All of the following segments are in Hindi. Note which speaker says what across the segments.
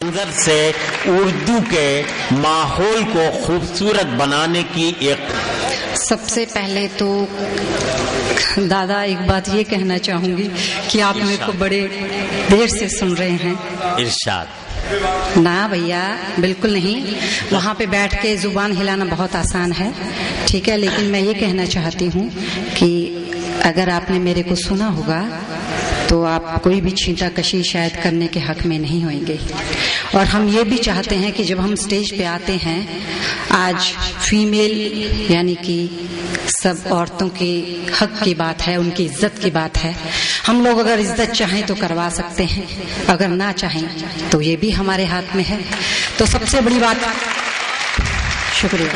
Speaker 1: मंजर से उर्दू के माहौल को खूबसूरत बनाने की एक।
Speaker 2: सबसे पहले तो दादा एक बात ये कहना चाहूंगी कि आप मेरे को बड़े देर से सुन रहे हैं।
Speaker 1: इरशाद।
Speaker 2: ना भैया, बिल्कुल नहीं। वहाँ पे बैठ के जुबान हिलाना बहुत आसान है, ठीक है, लेकिन मैं ये कहना चाहती हूँ कि अगर आपने मेरे को सुना होगा तो आप कोई भी छींटाकशी शायद करने के हक में नहीं होंगे। और हम ये भी चाहते हैं कि जब हम स्टेज पे आते हैं, आज फीमेल यानी कि सब औरतों के हक की बात है, उनकी इज्जत की बात है। हम लोग अगर इज्जत चाहें तो करवा सकते हैं, अगर ना चाहें तो ये भी हमारे हाथ में है। तो सबसे बड़ी बात, शुक्रिया।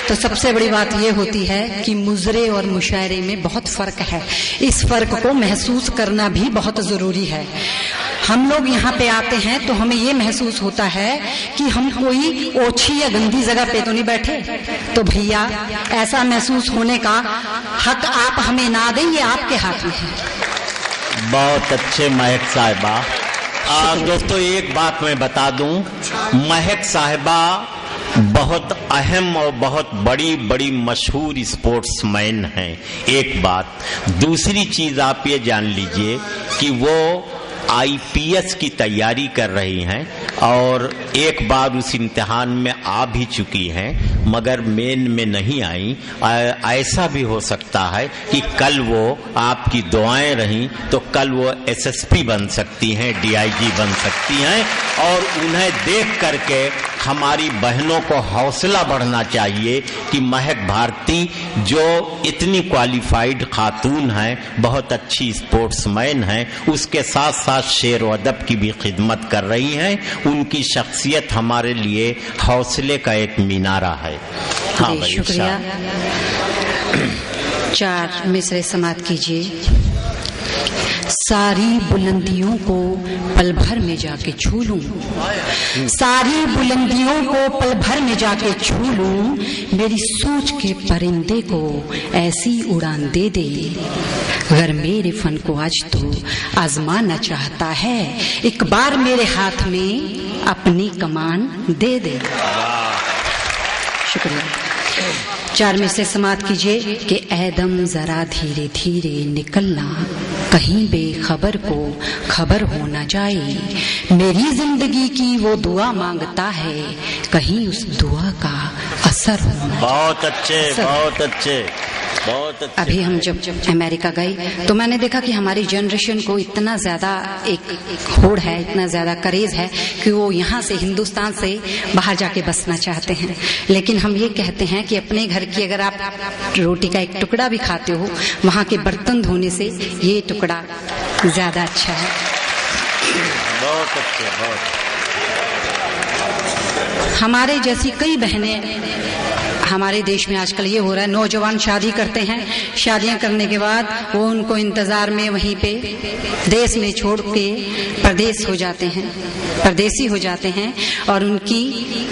Speaker 2: तो सबसे बड़ी बात ये होती है कि मुजरे और मुशायरे में बहुत फर्क है। इस फर्क को महसूस करना भी बहुत जरूरी है। हम लोग यहाँ पे आते हैं तो हमें ये महसूस होता है कि हम कोई ओछी या गंदी जगह पे तो नहीं बैठे। तो भैया, ऐसा महसूस होने का हक आप हमें ना दें, ये आपके हाथ में है।
Speaker 1: बहुत अच्छे महक साहिबा। दोस्तों एक बात मैं बता दूं, महक साहिबा बहुत अहम और बहुत बड़ी बड़ी मशहूर स्पोर्ट्समैन हैं। एक बात। दूसरी चीज आप ये जान लीजिए कि वो आईपीएस की तैयारी कर रही हैं और एक बार उस इम्तिहान में आ भी चुकी हैं, मगर मेन में नहीं आई। ऐसा भी हो सकता है कि कल वो, आपकी दुआएं रहीं तो कल वो एसएसपी बन सकती हैं, डीआईजी बन सकती हैं। और उन्हें देख करके हमारी बहनों को हौसला बढ़ना चाहिए कि महक भारती जो इतनी क्वालिफाइड खातून हैं, बहुत अच्छी स्पोर्ट्समैन हैं, उसके साथ साथ शेर व अदब की भी खिदमत कर रही हैं। उनकी शख्सियत हमारे लिए हौसले का एक मीनारा है। हाँ भाई,
Speaker 2: शुक्रिया। 4 मिसरे समाप्त कीजिए। सारी बुलंदियों को पल भर में जाके छू लूं, सारी बुलंदियों को पल भर में जाके छू लूं, मेरी सोच के परिंदे को ऐसी उड़ान दे दे। अगर मेरे फन को आज तो आजमाना चाहता है, एक बार मेरे हाथ में अपनी कमान दे दे। शुक्रिया। 4 में से समाप्त कीजिए कि ऐदम जरा धीरे धीरे निकलना, कहीं बेखबर को खबर हो न जाए। मेरी जिंदगी की वो दुआ मांगता है, कहीं उस दुआ का असर हो न जाए।
Speaker 1: बहुत अच्छे, बहुत अच्छे, बहुत अच्छे।
Speaker 2: अभी हम जब अमेरिका गए तो मैंने देखा कि हमारी जनरेशन को इतना ज्यादा एक होड़ है, इतना ज्यादा करेज है कि वो यहाँ से, हिंदुस्तान से बाहर जाके बसना चाहते हैं। लेकिन हम ये कहते हैं कि अपने घर की अगर आप रोटी का एक टुकड़ा भी खाते हो, वहाँ के बर्तन धोने से ये टुकड़ा ज्यादा अच्छा है।
Speaker 1: बहुत अच्छे, बहुत।
Speaker 2: हमारे जैसी कई बहनें, हमारे देश में आजकल ये हो रहा है, नौजवान शादी करते हैं, शादियां करने के बाद वो उनको इंतजार में वहीं पे देश में छोड़ के परदेश हो जाते हैं, परदेसी हो जाते हैं। और उनकी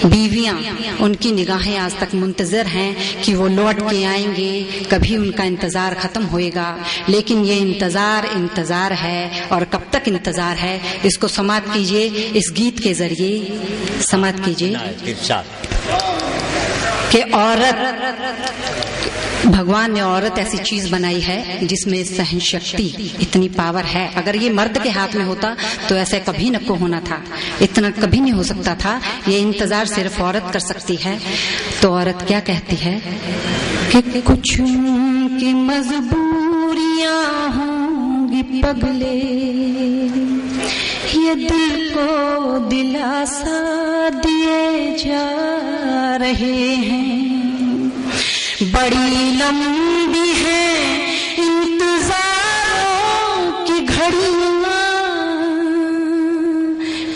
Speaker 2: बीवियां, उनकी निगाहें आज तक मुंतजर हैं कि वो लौट के आएंगे, कभी उनका इंतजार खत्म होएगा। लेकिन ये इंतजार है, और कब तक इंतजार है, इसको समाप्त कीजिए, इस गीत के जरिए समाप्त कीजिए कि औरत, भगवान ने औरत ऐसी चीज बनाई है जिसमें सहन शक्ति, इतनी पावर है। अगर ये मर्द के हाथ में होता तो ऐसे कभी न को होना था, इतना कभी नहीं हो सकता था। ये इंतजार सिर्फ औरत कर सकती है। तो औरत क्या कहती है कि कुछ उनकी मजबूरियां होंगी पगले, ये दिल को दिलासा दिए जा रहे हैं। बड़ी लंबी है इंतजारों की घड़ियां,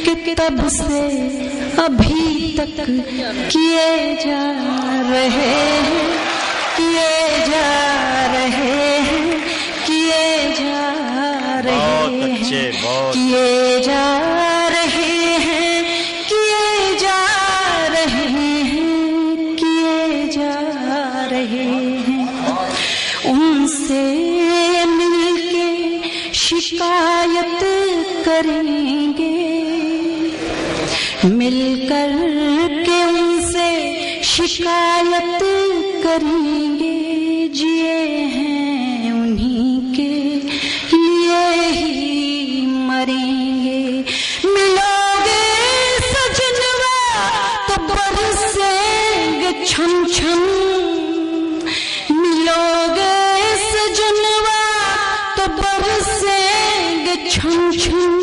Speaker 2: कि तब से अभी तक किए जा रहे हैं, किए जा रहे हैं, किए जा रहे हैं, किए जा रहे हैं, किए जा रहे हैं, किए जा रहे हैं। उनसे मिलके शिकायत करेंगे, मिलकर के उनसे शिकायत करेंगे, जिए हैं उन्हीं के लिए ही मरेंगे। मिलोगे सजनवा तो बरसेंगे छम छम, मिलोगे सजनवा तो बरसेंगे छम छम,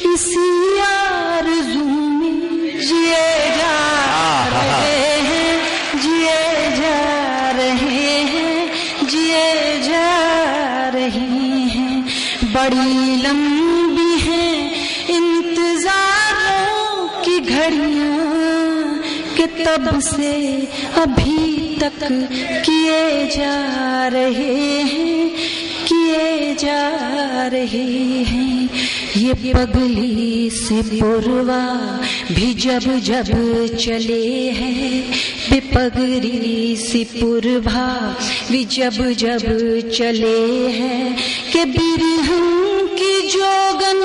Speaker 2: इसी आरज़ू में जिए जा रहे हैं, जिए जा रहे हैं, जिए जा रहे हैं। बड़ी लंबी है इंतजारों की घड़ियां कि तब से अभी तक किए जा रहे हैं, किए जा रहे हैं। ये पगली से पुरवा भी जब जब चले हैं, बेपगली सी पुरभा भी जब जब चले हैं, कि बिरहन की जोगन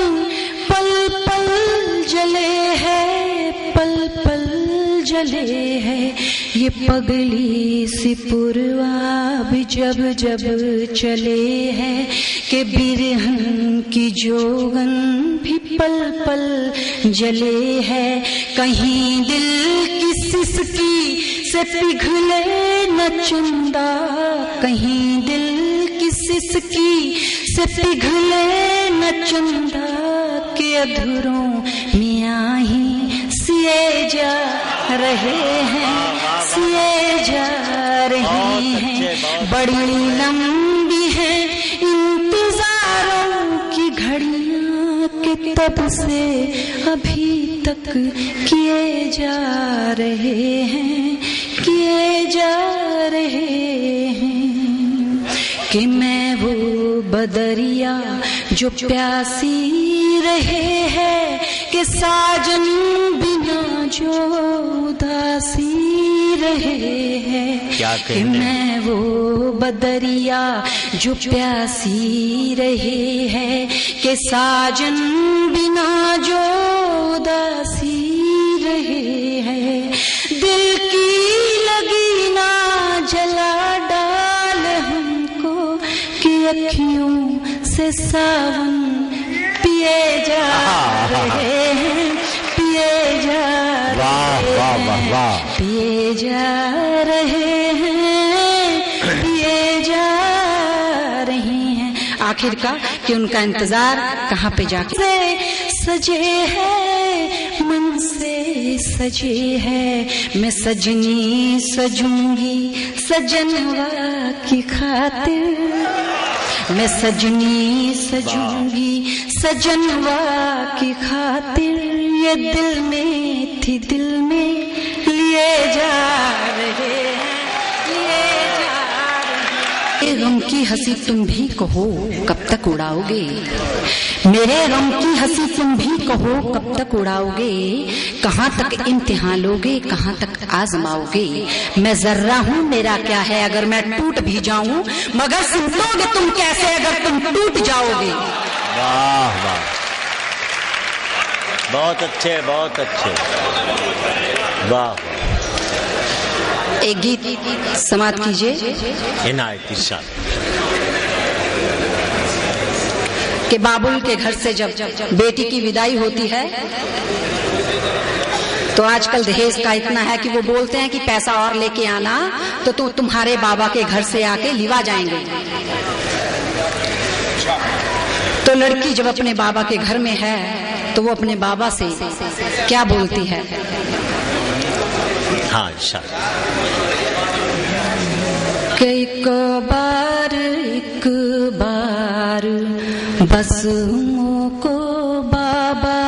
Speaker 2: पल पल जले है, पल पल जले है। ये पगली सी पुरवा भी जब जब चले हैं, कि बिरहन की जोगन भी पल पल जले है। कहीं दिल की सिसकी से पिघले न चंदा, कहीं दिल की सिसकी से पिघले न चंदा, के अधूरों मियाँ ही सिए जा रहे हैं, सिए जा रहे हैं। बड़ी लंबी है इंतजारों की घड़ियां कि तब से अभी तक किए जा रहे हैं, किए जा रहे हैं। कि मैं वो बदरिया जो प्यासी रहे है, कि साजन बिना जो उदासी रहे है। कि मैं वो बदरिया जो प्यासी रहे है, कि साजन बिना जो उदासी रहे है। दिल की लगी ना जला डाल हमको, कि अखियों से सावन पिए जा रहे हैं, पिए जा रहे हैं, पिए जा रहे हैं, पिए जा रहे हैं। आखिर का कि उनका इंतजार कहाँ पे जाके सजे है, मन से सजे है। मैं सजनी सजूंगी सजनवा की खातिर, मैं सजनी सजूंगी सजनवा की खातिर। ये दिल में थी दिल में लिए जा रहे हैं, लिए जा रहे हैं। गम की हंसी तुम भी कहो कब तक उड़ाओगे, मेरे गम की हंसी तुम भी कहो कब तक उड़ाओगे। कहाँ तक इम्तिहान लोगे, कहाँ तक आजमाओगे। मैं जर्रा हूँ मेरा क्या है अगर मैं टूट भी जाऊं, मगर सुनोगे तुम कैसे अगर तुम टूट जाओगे।
Speaker 1: वाह वाह, बहुत अच्छे, बहुत अच्छे, वाह।
Speaker 2: एक गीत समाप्त कीजिए।
Speaker 1: इनायत इरशाद।
Speaker 2: कि बाबुल के घर से जब बेटी की विदाई होती है, तो आजकल दहेज का इतना है कि वो बोलते हैं कि पैसा और लेके आना तो तुम्हारे बाबा के घर से आके लिवा जाएंगे। तो लड़की जब अपने बाबा के घर में है तो वो अपने बाबा से क्या बोलती है।
Speaker 1: हाँ इंशाअल्लाह।
Speaker 2: कि एक बार बस मुझको बाबा,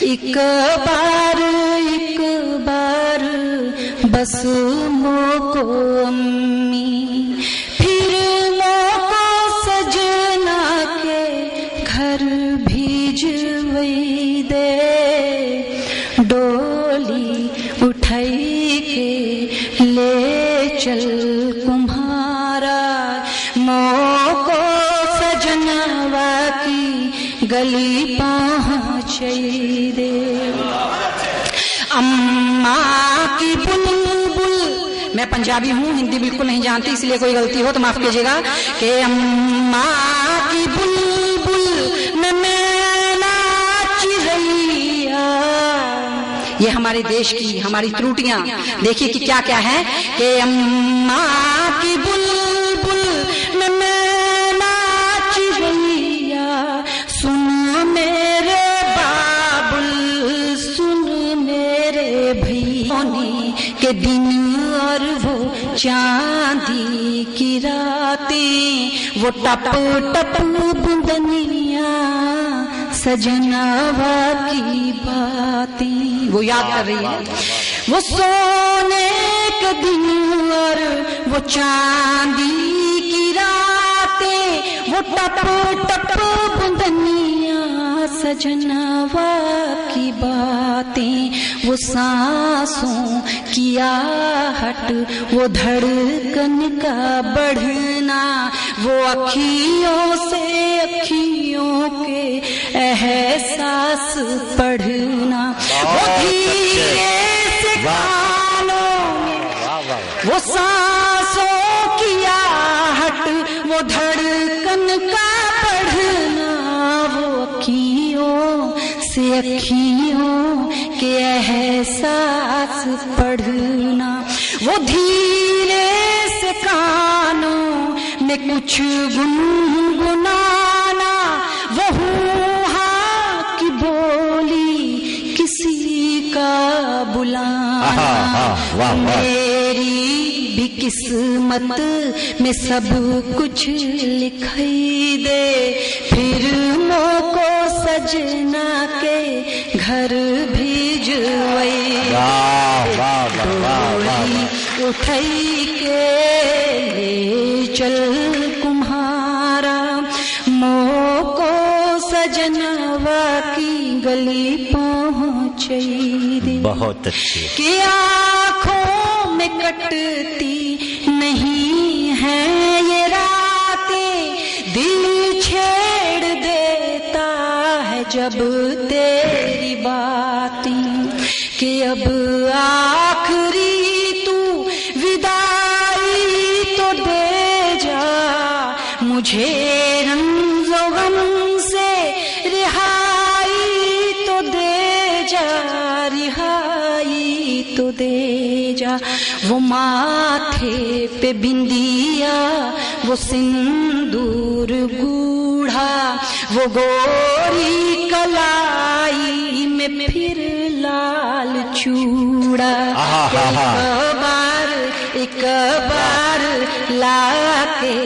Speaker 2: एक बार बस मुझको अम्मी, फिर मुझको सजना के घर भेज वही दे। डोली उठाई के ले चल कुम्हारा, मोको सजनवा की गली पहुँच दे। अम्मा की बुलबुल, मैं पंजाबी हूँ, हिंदी बिल्कुल नहीं जानती, इसलिए कोई गलती हो तो माफ कीजिएगा, कि अम्मा की बुलबुल में मैना चिरैया। ये हमारे देश की हमारी त्रुटियां देखिए कि क्या क्या है, कि अम्मा की बुलबुल में मैना चिरैया, सुन मेरे बाबुल, सुन मेरे भैया के दिन और वो चांदी की रातें, वो टप टप बुंदनिया, सजनावा की बातें वो याद कर रही है। वो सोने के दिन और वो चांदी की रातें, वो टप टप बुंदनिया, सजनावा की बातें, वो सांसों की आहट, वो धड़कन का बढ़ना, वो अखियों से अखियों के एहसास पढ़ना, वो धीरे से कानों में, वो सांसों की आहट, वो धड़कन का बढ़ना, वो अखियों से अखियों के एहसास पढ़ना, वो धीरे से कानों में कुछ गुनगुनाना, वो हूँ की बोली किसी का बुलाना, मेरी भी किस्मत में सब कुछ लिखाई दे, फिर मोको सजना के घर भेजवई, डोली उठाई के ले चल कुम्हारा, मोको सजनवा की गली पहुँचई दे।
Speaker 1: बहुत अच्छी।
Speaker 2: कि आँखों में कटती नहीं है ये रातें, दिल छेड़ देता है जब तेरी बातें, कि अब आखिरी तू विदाई तो दे जा, मुझे रंजो गम से रिहाई तो दे जा, रिहाई तो दे जा। वो माथे पे बिंदिया, वो सिंदूर गूढ़ा, वो गोरी कलाई में फिर लाल चूड़ा, एक बार लाके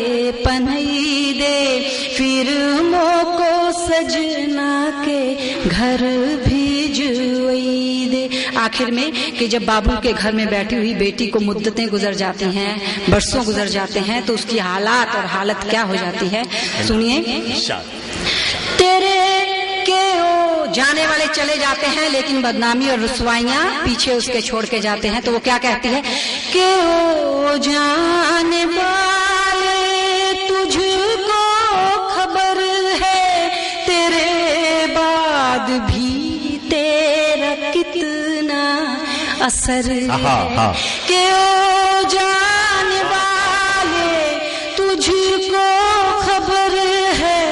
Speaker 2: पन्ही दे, फिर मोको सजना के घर भेजवई दे। आखिर में कि जब बाबू के घर में बैठी हुई बेटी को मुद्दतें गुजर जाती हैं, बरसों गुजर जाते हैं, तो उसकी हालात और हालत क्या हो जाती है, सुनिए। तेरे के ओ जाने वाले चले जाते हैं, लेकिन बदनामी और रुसवाइयां पीछे उसके छोड़ के जाते हैं, तो वो क्या कहती है, कि ओ जाने वाले तुझको खबर है, तेरे बाद भी तेरा कितना असर है, कि ओ जाने वाले तुझको खबर है,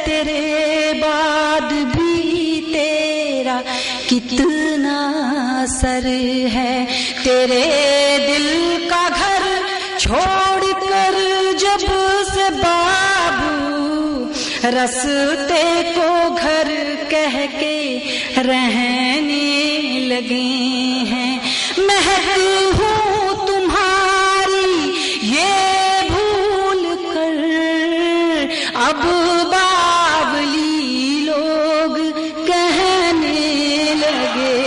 Speaker 2: तेरे बाद भी तेरा कितना असर है, तेरे दिल का घर छोड़कर जब से बाबू रस्ते को घर कह के रहने लगे हैं, महक हूँ तुम्हारी ये भूल कर, अब बावली लोग कहने लगे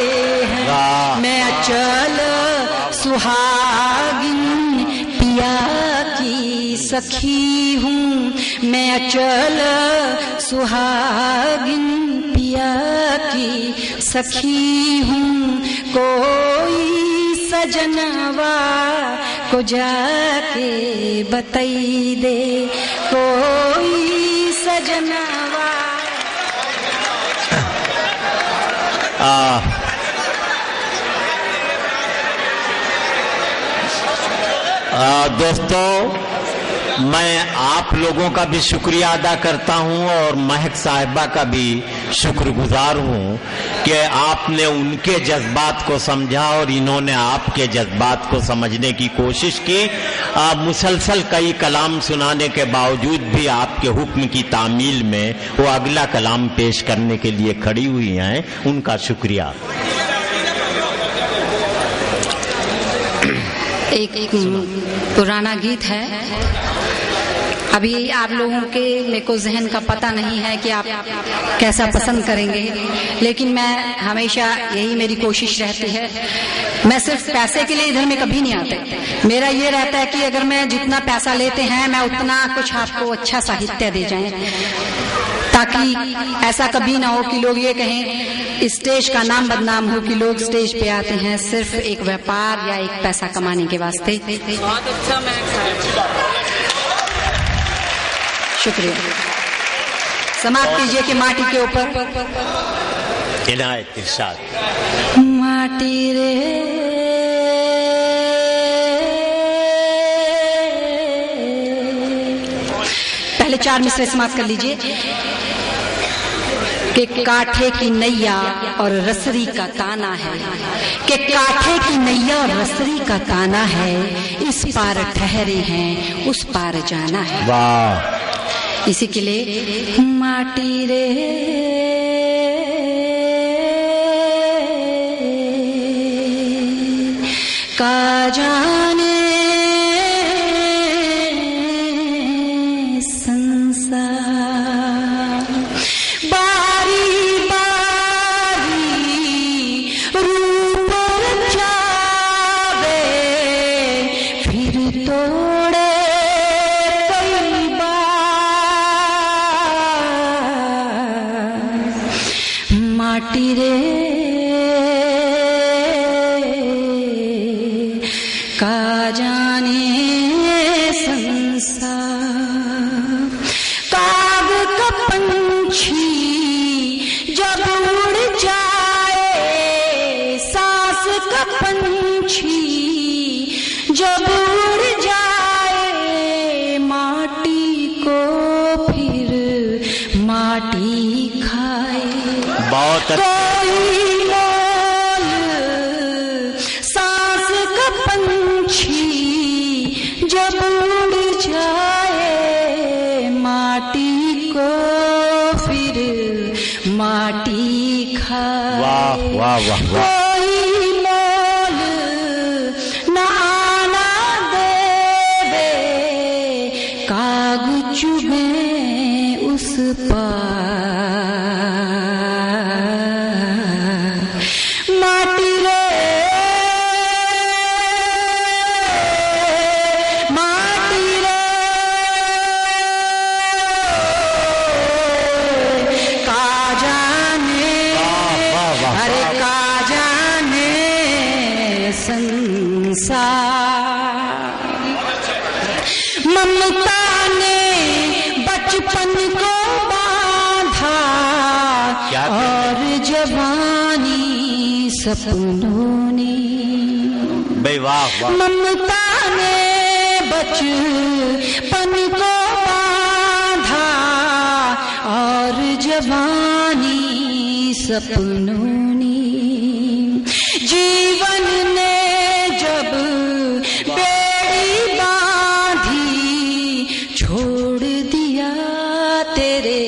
Speaker 2: हैं, मैं अचल सुहागिन पिया की सखी हूँ, मैं अचल सुहागिन पिया की सखी हूँ, कोई सजनवा को जाके बताई दे, कोई सजनवा।
Speaker 1: दोस्तों, मैं आप लोगों का भी शुक्रिया अदा करता हूं और महक साहिबा का भी शुक्रगुजार हूं कि आपने उनके जज्बात को समझा और इन्होंने आपके जज्बात को समझने की कोशिश की। मुसलसल कई कलाम सुनाने के बावजूद भी आपके हुक्म की तामील में वो अगला कलाम पेश करने के लिए खड़ी हुई हैं, उनका शुक्रिया।
Speaker 2: एक पुराना गीत है, अभी आप लोगों के मेरे को जहन का पता नहीं है कि आप कैसा पसंद करेंगे, लेकिन मैं हमेशा यही मेरी कोशिश रहती है, मैं सिर्फ पैसे के लिए इधर में कभी नहीं आते। मेरा ये रहता है कि अगर मैं जितना पैसा लेते हैं मैं उतना कुछ आपको अच्छा साहित्य दे जाएं, ताकि ऐसा कभी ना हो कि लोग ये कहें स्टेज का नाम बदनाम हो कि लोग स्टेज पे आते हैं सिर्फ एक व्यापार या एक पैसा कमाने के वास्ते।
Speaker 3: बहुत अच्छा
Speaker 2: शुक्रिया। समाप्त कीजिए कि माटी के ऊपर
Speaker 1: इनायत इरशाद।
Speaker 2: माटी रे पहले 4 मिसरे समाप्त कर लीजिए कि काठे की नैया और रसरी का ताना है, कि काठे की नैया और रसरी का ताना है, इस पार ठहरे हैं उस पार जाना है।
Speaker 1: वाह।
Speaker 2: इसी के लिए माटी रे का जाने माटी रे का जाने संसार, काग का पंछी जब उड़ जाए, सांस का पंछी जब उड़ जाए, माटी को फिर माटी खाए।
Speaker 1: बहुत
Speaker 2: कोई मोल सांस का पंछी जब उड़ जाए, माटी को फिर माटी खाए।
Speaker 1: वाह वाह वाह वाह।
Speaker 2: कोई मोल न आना देवे, काग चुभे उस पार। माटी रे माटी रे का जाने, अरे का जाने संसार। ममता ने बचपन को बांधा और जवानी सपनों ने,
Speaker 1: वाह वाह।
Speaker 2: ममता ने बचपन को बांधा और जवानी सपनों ने, जीवन ने जब बेड़ी बांधी, छोड़ दिया तेरे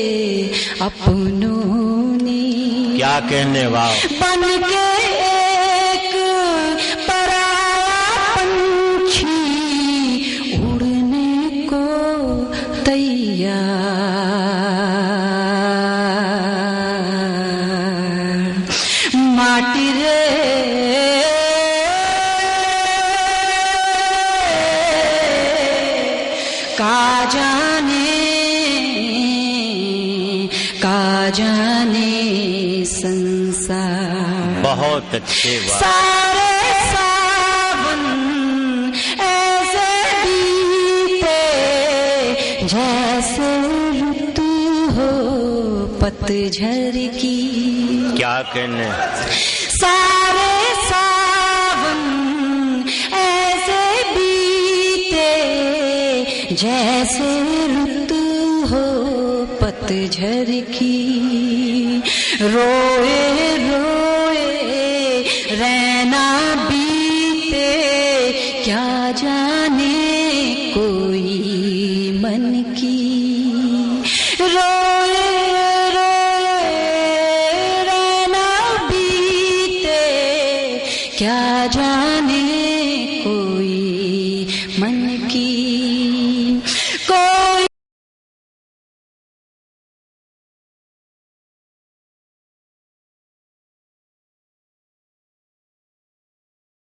Speaker 2: अपनों ने।
Speaker 1: क्या कहने वाह।
Speaker 2: बन के एक पराया पंछी उड़ने को तैयार, माटी रे का जाने संसार।
Speaker 1: बहुत अच्छे वाह।
Speaker 2: सारे सावन ऐसे बीते जैसे ऋतु हो पतझड़ की।
Speaker 1: क्या कहने।
Speaker 2: सारे सावन ऐसे बीते कैसे ऋतु हो पतझड़ की, रोए रोए रैना बीते क्या जाने कोई मन की, रोए रोए रैना बीते क्या जाने कोई मन की।